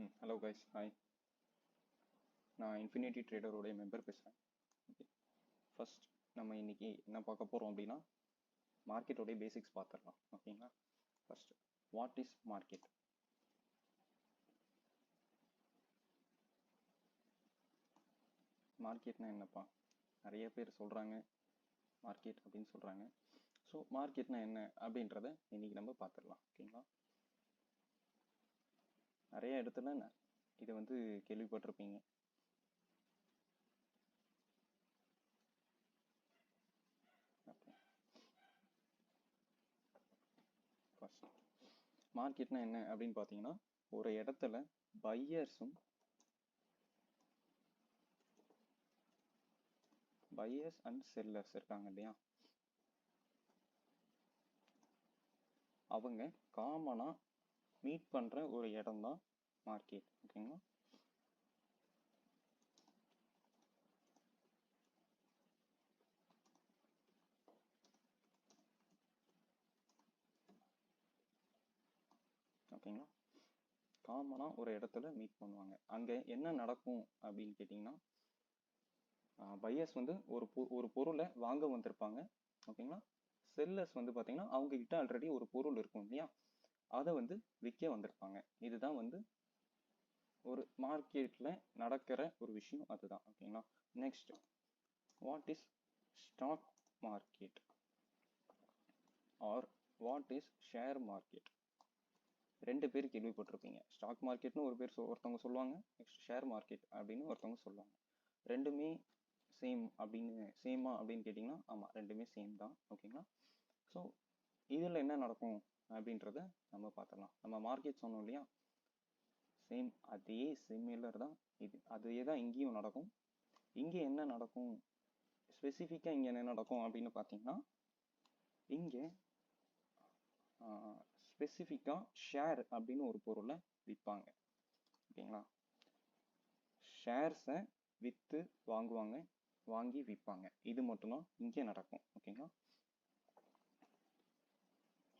Hello guys, hi. நான் infinity ட்ரேடரோடைய member பேசுகிறேன். Okay, first நம்ம இன்னைக்கு என்ன பார்க்க போகிறோம் அப்படின்னா மார்க்கெட்டோடைய பேசிக்ஸ் பார்த்துடலாம். ஓகேங்களா? First, what is market? மார்க்கெட்னா என்னப்பா? நிறைய பேர் சொல்கிறாங்க மார்க்கெட் அப்படின்னு சொல்கிறாங்க. ஸோ மார்க்கெட்னா என்ன அப்படின்றத இன்னைக்கு நம்ம பார்த்துடலாம். ஓகேங்களா? நிறைய இடத்துல இதை வந்து கேள்விப்பட்டிருப்பீங்க. ஃபர்ஸ்ட், மார்க்கெட்னா என்ன அப்படின்னு பார்த்தீங்கன்னா ஒரு இடத்துல பையர்ஸ் அண்ட் செல்லர்ஸ் இருக்காங்க இல்லையா, அவங்க காமனா மீட் பண்ற ஒரு இடம் தான் மார்க்கெட். ஓகேங்களா? ஓகேங்களா? காமனா ஒரு இடத்துல மீட் பண்ணுவாங்க. அங்க என்ன நடக்கும் அப்படின்னு கேட்டிங்கன்னா, பையர்ஸ் வந்து ஒரு பொருளை வாங்க வந்திருப்பாங்க. ஓகேங்களா? செல்லர்ஸ் வந்து பார்த்தீங்கன்னா அவங்க கிட்ட ஆல்ரெடி ஒரு பொருள் இருக்கும் இல்லையா, அதை வந்து விற்க வந்திருப்பாங்க. இதுதான் வந்து ஒரு மார்க்கெட்ல நடக்கிற ஒரு விஷயம், அதுதான். ஓகேங்களா? Next, what is stock market or what is share market? ரெண்டு பேர் கேள்விப்பட்டிருப்பீங்க. ஸ்டாக் மார்க்கெட்னு ஒருத்தவங்க சொல்லுவாங்க, நெக்ஸ்ட் ஷேர் மார்க்கெட் அப்படின்னு ஒருத்தவங்க சொல்லுவாங்க. ரெண்டுமே சேமா அப்படின்னு கேட்டிங்கன்னா ஆமாம், ரெண்டுமே சேம் தான். ஓகேங்களா? ஸோ இதில் என்ன நடக்கும் அப்படின்றத நம்ம பார்த்துடலாம். நம்ம மார்க்கெட் சொன்னோம் இல்லையா, சேம் அதே சிமிலர் தான் இது, அதே தான் இங்கேயும் நடக்கும். இங்கே என்ன நடக்கும் ஸ்பெசிஃபிக்காக, இங்கே என்ன நடக்கும் அப்படின்னு பார்த்தீங்கன்னா, இங்கே ஸ்பெசிஃபிக்காக ஷேர் அப்படின்னு ஒரு பொருளை விற்பாங்க. ஓகேங்களா? ஷேர்ஸை விற்று வாங்குவாங்க, வாங்கி விற்பாங்க. இது மட்டும்தான் இங்கே நடக்கும். ஓகேங்களா?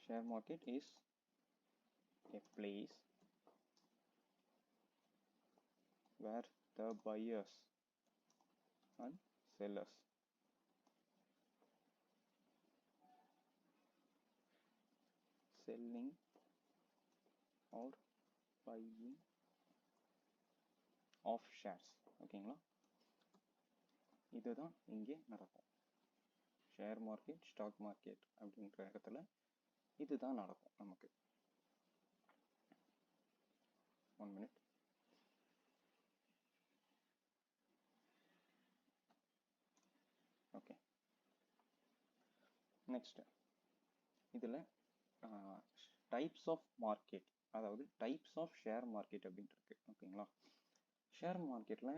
Share market is a place where the buyers and sellers selling or buying of shares. ஓகேங்களா? இதுதான் இங்கே நடக்கும். ஷேர் மார்க்கெட், ஸ்டாக் மார்க்கெட் அப்படின்ற இடத்துல இதுதான் நடக்கும் நமக்கு. 1 minute. ஓகே, நெக்ஸ்ட், இதில் டைப்ஸ் ஆஃப் மார்க்கெட், அதாவது டைப்ஸ் ஆஃப் ஷேர் மார்க்கெட் அப்படின்ட்டு இருக்கு. ஓகேங்களா? ஷேர் மார்க்கெட்டில்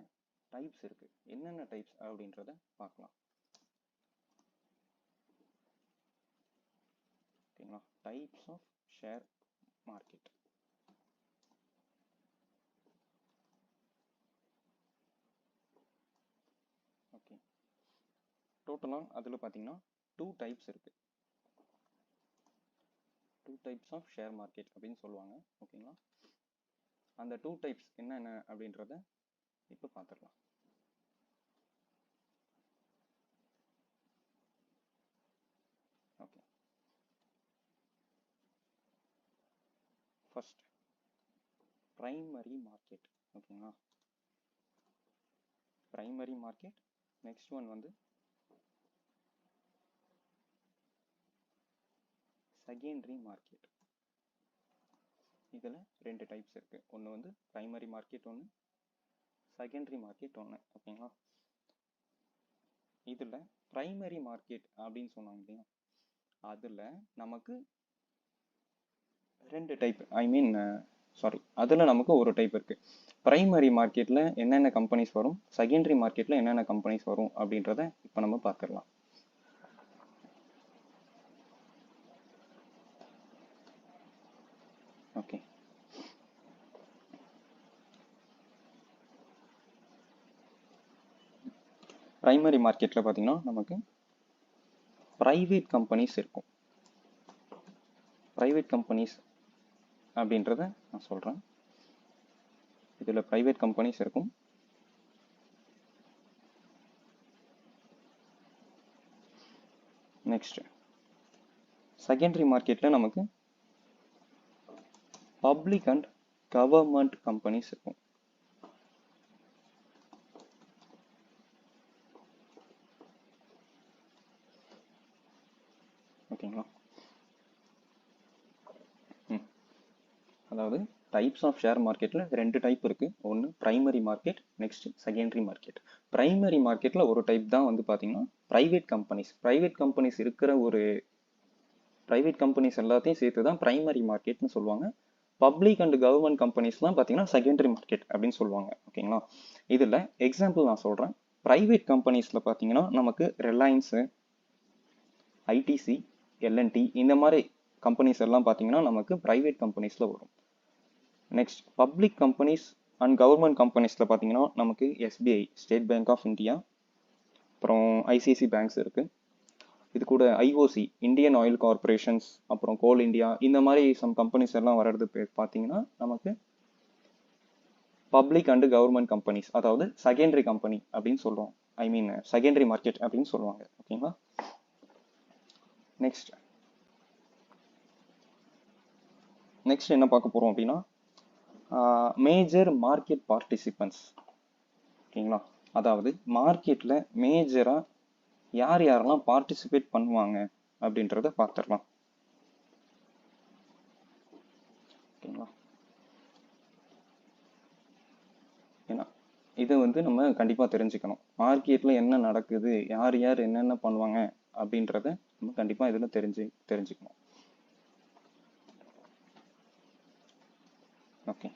டைப்ஸ் இருக்கு. என்னென்ன டைப்ஸ் அப்படின்றத பார்க்கலாம். ஓகேங்களா? Types of share market. Okay, டோட்டலாக அதில் பார்த்தீங்கன்னா 2 டைப்ஸ் இருக்கு. 2 டைப்ஸ் ஆஃப் ஷேர் மார்க்கெட் அப்படின்னு சொல்லுவாங்க. ஓகேங்களா? அந்த 2 டைப்ஸ் என்னென்ன அப்படின்றத இப்போ பார்த்துடலாம். Okay, first primary market. ஓகேங்களா? Primary market. நெக்ஸ்ட் ஒன் வந்து செகண்டரி மார்க்கெட். இதில் 2 டைப்ஸ் இருக்கு. ஒன்று வந்து பிரைமரி மார்க்கெட், ஒன்று செகண்டரி மார்க்கெட் ஒன்று. ஓகேங்களா? இதில் பிரைமரி மார்க்கெட் அப்படின்னு சொன்னாங்க இல்லையா, அதில் நமக்கு 2 டைப், அதில் நமக்கு ஒரு டைப் இருக்கு. பிரைமரி மார்க்கெட்டில் என்னென்ன கம்பெனிஸ் வரும், செகண்டரி மார்க்கெட்டில் என்னென்ன கம்பெனிஸ் வரும் அப்படின்றத இப்போ நம்ம பார்த்துடலாம். ஓகே, பிரைமரி மார்க்கெட்டில் பார்த்தீங்கன்னா நமக்கு ப்ரைவேட் கம்பெனிஸ் இருக்கும். ப்ரைவேட் கம்பெனிஸ் அப்படின்றத நான் சொல்கிறேன். இதில் ப்ரைவேட் கம்பெனிஸ் இருக்கும். நெக்ஸ்ட் செகண்டரி மார்க்கெட்டில் நமக்கு பப்ளிக் அண்ட் கவர்மெண்ட் கம்பெனிஸ் இருக்கும். ஓகேங்களா? அதாவது டைப்ஸ் ஆஃப் ஷேர் மார்க்கெட்டில் 2 டைப் இருக்குது. ஒன்று primary market, next secondary market. Primary மார்க்கெட்டில் ஒரு டைப் தான் வந்து பார்த்தீங்கன்னா ப்ரைவேட் கம்பெனிஸ். ப்ரைவேட் கம்பெனிஸ் இருக்கிற ஒரு ப்ரைவேட் கம்பெனிஸ் எல்லாத்தையும் சேர்த்து தான் ப்ரைமரி மார்க்கெட்னு சொல்லுவாங்க. பப்ளிக் அண்ட் கவர்மெண்ட் கம்பெனிஸ்லாம் பார்த்தீங்கன்னா செகண்டரி மார்க்கெட் அப்படின்னு சொல்லுவாங்க. ஓகேங்களா? இதில் எக்ஸாம்பிள் நான் சொல்கிறேன். ப்ரைவேட் கம்பெனிஸில் பார்த்தீங்கன்னா நமக்கு ரிலையன்ஸு, ஐடிசி, எல்என்டி இந்த மாதிரி கம்பெனிஸ் எல்லாம் பார்த்தீங்கன்னா நமக்கு ப்ரைவேட் கம்பெனிஸில் வரும். Next public companies and government கம்பெனிஸில் பார்த்தீங்கன்னா நமக்கு SBI, state bank of India, அப்புறம் ஐசிஐசி பேங்க்ஸ் இருக்குது. இது கூட ஐஓசி, இந்தியன் ஆயில் கார்பரேஷன்ஸ், அப்புறம் கோல் இந்தியா இந்த மாதிரி சம் கம்பெனிஸ் எல்லாம் வர்றது பார்த்தீங்கன்னா நமக்கு பப்ளிக் அண்ட் கவர்மெண்ட் கம்பெனிஸ், அதாவது செகண்டரி கம்பெனி அப்படின்னு சொல்லுவோம். ஐ மீன் செகண்டரி மார்க்கெட் அப்படின்னு சொல்லுவாங்க. ஓகேங்களா? நெக்ஸ்ட் என்ன பார்க்க போகிறோம் அப்படின்னா மேஜர் மார்க்கெட் பார்ட்டிசிபென்ட்ஸ். ஓகேங்களா? அதாவது மார்க்கெட்டில் மேஜராக யார் யாரெல்லாம் பார்ட்டிசிபேட் பண்ணுவாங்க அப்படின்றத பார்த்துடலாம். ஓகேங்களா? ஏன்னா இதை வந்து நம்ம கண்டிப்பாக தெரிஞ்சுக்கணும். மார்க்கெட்டில் என்ன நடக்குது, யார் யார் என்னென்ன பண்ணுவாங்க அப்படின்றத நம்ம கண்டிப்பாக இதில் தெரிஞ்சுக்கணும். ஓகே,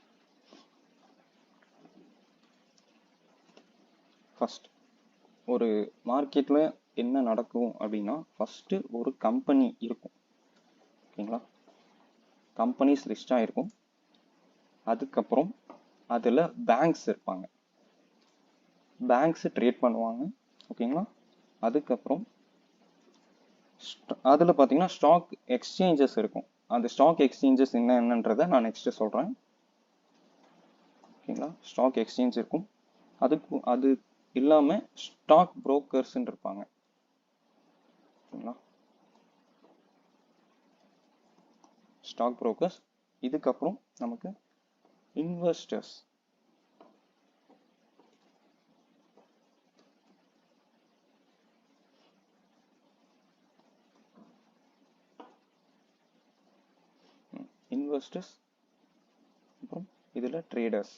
ஃபர்ஸ்ட் ஒரு மார்க்கெட்டில் என்ன நடக்கும் அப்படின்னா ஃபர்ஸ்ட் ஒரு கம்பெனி இருக்கும். ஓகேங்களா? கம்பெனிஸ் லிஸ்டாக இருக்கும். அதுக்கப்புறம் அதில் பேங்க்ஸ் இருப்பாங்க. பேங்க்ஸ் ட்ரேட் பண்ணுவாங்க. ஓகேங்களா? அதுக்கப்புறம் அதில் பார்த்தீங்கன்னா ஸ்டாக் எக்ஸ்சேஞ்சஸ் இருக்கும். அந்த ஸ்டாக் எக்ஸ்சேஞ்சஸ் என்னன்றதை நான் நெக்ஸ்ட் சொல்கிறேன். ஓகேங்களா? ஸ்டாக் எக்ஸ்சேஞ்ச் இருக்கும். அது இல்லாமல் ஸ்டாக் புரோக்கர்ஸ்ன்னு இருப்பாங்க. ஓகேங்களா? Stock brokers. இதுக்கப்புறம் நமக்கு இன்வெஸ்டர்ஸ். அப்புறம் இதில் ட்ரேடர்ஸ்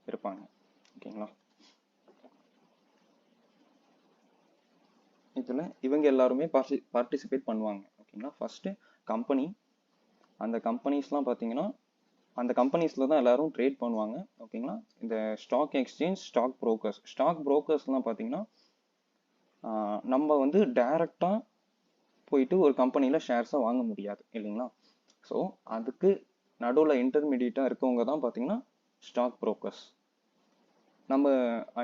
இருப்பாங்க. ஓகேங்களா? இதில் இவங்க எல்லாருமே பார்ட்டிசிபேட் பண்ணுவாங்க. ஓகேங்களா? ஃபர்ஸ்ட் கம்பெனி, அந்த கம்பெனிஸ்லாம் பார்த்தீங்கன்னா அந்த கம்பெனிஸில் தான் எல்லாரும் ட்ரேட் பண்ணுவாங்க. ஓகேங்களா? இந்த ஸ்டாக் எக்ஸ்சேஞ்ச், ஸ்டாக் புரோக்கர்ஸ்லாம் பார்த்தீங்கன்னா நம்ம வந்து டைரக்டாக போயிட்டு ஒரு கம்பெனியில் ஷேர்ஸை வாங்க முடியாது இல்லைங்களா? ஸோ அதுக்கு நடுவில் இன்டர்மீடியட்டாக இருக்கவங்க தான் பார்த்தீங்கன்னா ஸ்டாக் புரோக்கர்ஸ். நம்ம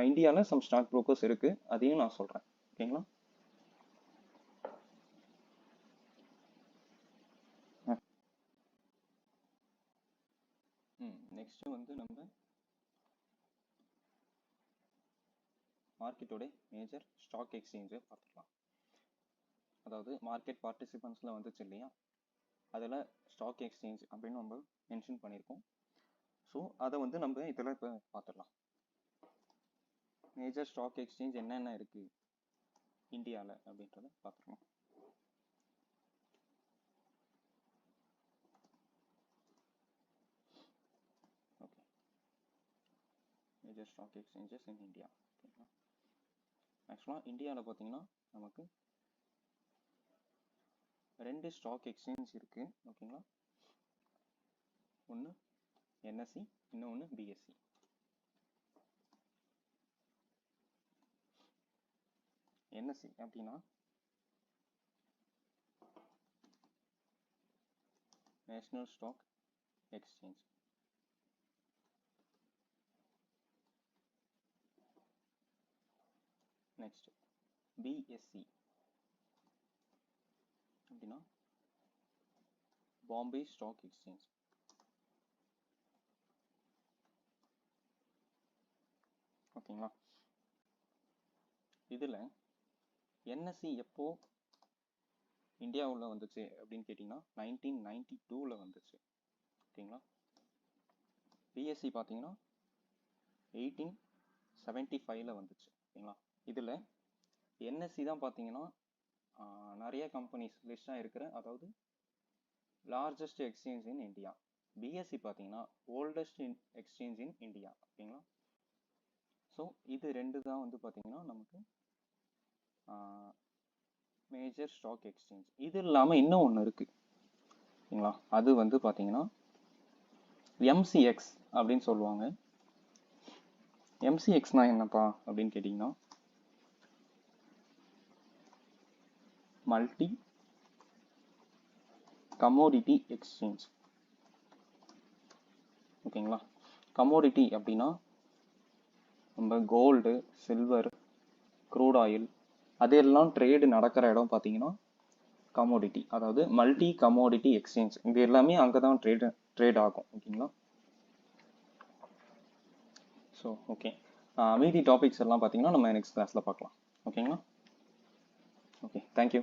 இந்தியாவில் சம் ஸ்டாக் புரோக்கர்ஸ் இருக்குது, அதையும் நான் சொல்கிறேன். ஓகேங்களா? நெக்ஸ்ட் வந்து நம்ம மார்க்கெட்டோட மேஜர் ஸ்டாக் எக்ஸ்சேஞ்சை பார்த்துக்கலாம். அதாவது மார்க்கெட் பார்ட்டிசிபென்ட்ஸில் வந்துச்சு இல்லையா, அதில் ஸ்டாக் எக்ஸ்சேஞ்ச் அப்படின்னு நம்ம மென்ஷன் பண்ணியிருக்கோம். ஸோ அதை வந்து நம்ம இதில் இப்போ பார்த்துடலாம். மேஜர் ஸ்டாக் எக்ஸ்சேஞ்ச் என்னென்ன இருக்குது இந்தியாவில் அப்படின்றத பார்த்துக்கலாம். Okay, major stock exchanges in India. ஓகேங்களா? ஆக்சுவலாக இந்தியாவில் பார்த்தீங்கன்னா நமக்கு 2 ஸ்டாக் எக்ஸ்சேஞ்ச் இருக்குது. ஓகேங்களா? ஒன்று என்எஸ்சி, இன்னொன்று பிஎஸ்சி. என்எஸ்சி அப்படின்னா national stock exchange. Next BSE அப்படின்னா பாம்பே ஸ்டாக் எக்ஸ்சேஞ்ச். ஓகேங்களா. இதில் என்எஸ்சி எப்போ இந்தியாவில் வந்துச்சு அப்படின்னு கேட்டிங்கன்னா 1992 வந்துச்சு. ஓகேங்களா. பிஎஸ்சி பார்த்தீங்கன்னா 1875 வந்துச்சு. ஓகேங்களா. இதில் என்எஸ்சி தான் பார்த்தீங்கன்னா நிறைய கம்பெனிஸ் லிஸ்டாக இருக்கிற, அதாவது largest exchange in India. BSc பார்த்தீங்கன்னா ஓல்டஸ்ட் எக்ஸ்சேஞ்ச் இன் இந்தியா. ஓகேங்களா. ஸோ இது ரெண்டு தான் வந்து பார்த்தீங்கன்னா நமக்கு மேஜர் ஸ்டாக் எக்ஸ்சேஞ்ச். இது இல்லாமல் இன்னும் ஒன்று இருக்குது. ஓகேங்களா. அது வந்து பார்த்தீங்கன்னா எம்சிஎக்ஸ் அப்படின்னு சொல்லுவாங்க. எம்சிஎக்ஸ்னா என்னப்பா அப்படின்னு கேட்டிங்கன்னா மல்டி கமோடிட்டி எக்ஸ்சேஞ்ச். ஓகேங்களா. கமோடிட்டி அப்படின்னா நம்ம கோல்டு, சில்வர், க்ரூட் ஆயில் அதெல்லாம் ட்ரேடு நடக்கிற இடம் பார்த்தீங்கன்னா கமோடிட்டி, அதாவது மல்டி கமோடிட்டி எக்ஸ்சேஞ்ச். இது எல்லாமே அங்கே தான் ட்ரேட் ஆகும். ஓகேங்களா. ஸோ ஓகே, மீதி டாபிக்ஸ் எல்லாம் பார்த்தீங்கன்னா நம்ம நெக்ஸ்ட் கிளாஸில் பார்க்கலாம். ஓகேங்களா. Okay, thank you.